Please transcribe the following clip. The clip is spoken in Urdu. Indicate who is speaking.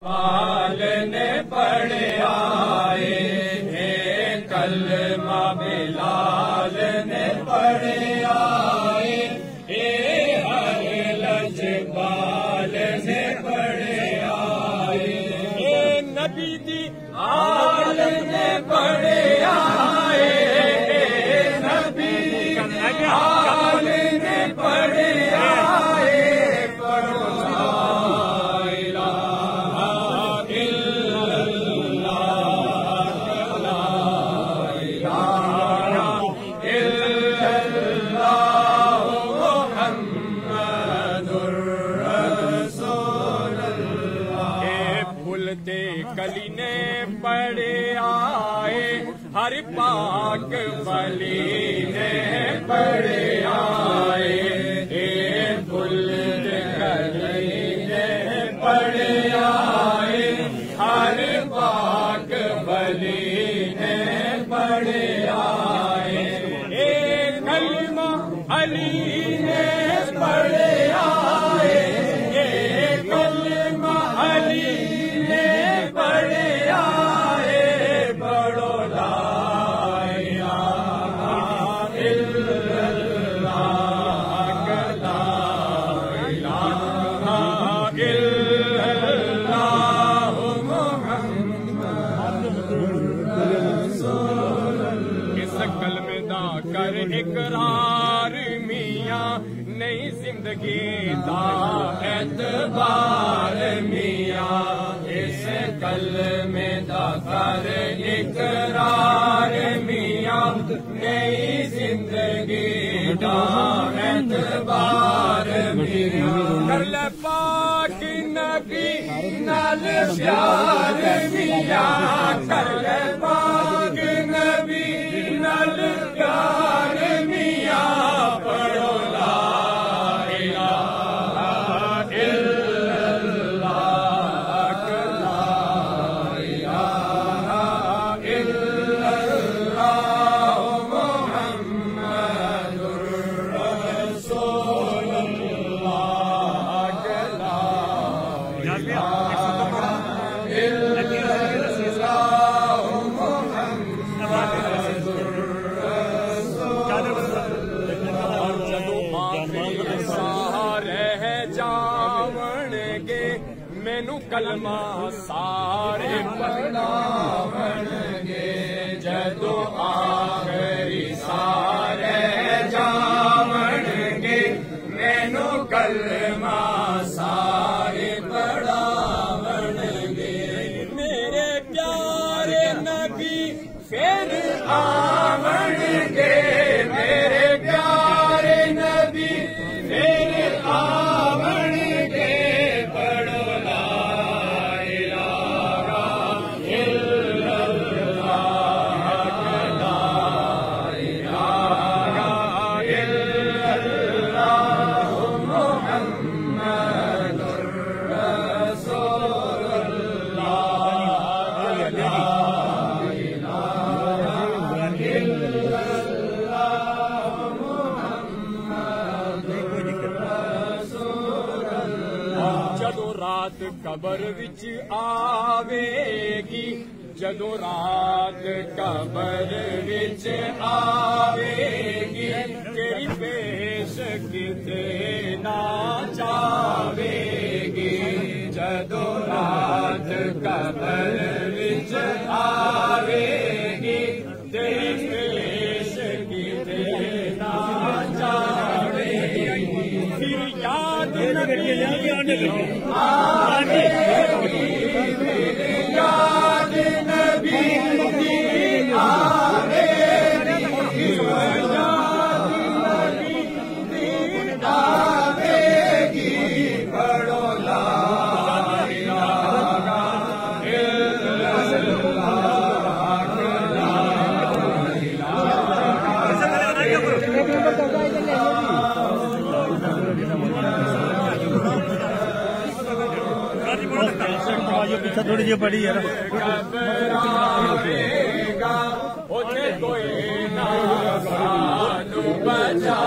Speaker 1: بلال نے پڑھے آئے ہیں کلمہ بلال نے پڑھے آئے ہر لجپال نے پڑھے آئے نبی دی آل نے پڑھے آئے نبی دی آل نے پڑھے آئے کلی نے پڑھے آئے ہر پاک ولی نے پڑھے آئے بلد کلی نے پڑھے آئے ہر پاک ولی نے پڑھے آئے کلمہ علی نے پڑھے آئے کلمہ علی پڑھے آئے بڑو لا الہ الا اللہ لا الہ الا اللہ محمد رسول اللہ اس کلمے دا کر اقرار میاں نئی زندگی دا اعتبار میاں اس کلمے دا کر اقرار میاں نئی زندگی دا اعتبار میاں کر لے پاک نبی نال پیار میاں کر لے پاک نبی نال پیار میاں پڑھو لا الہ الا اللہ لا الہ الا اللہ محمد رسول اللہ لا الہ الا اللہ محمد مینو کلمہ سارے پڑھاون گے جدو آخری سارے جاون گے مینو کلمہ سارے پڑھاون گے میرے پیارے نبی پھر آون گے میرے پیارے نبی پھر آون گے جدو رات قبر وچ آوے گی جدو رات قبر وچ آوے گی تیری پیش کتے نہ جاوے گی جدو رات قبر وچ آوے گی تیری پیش کتے نہ جاوے گی پھر یاد نبی آنے گی پھر یاد نبی کی آنے گی یاد نبی کی آنے گی پڑھو لا الہ الا اللہ لا
Speaker 2: پیچھا تھوڑی جی پڑی ہے
Speaker 1: کوئی نہ بچا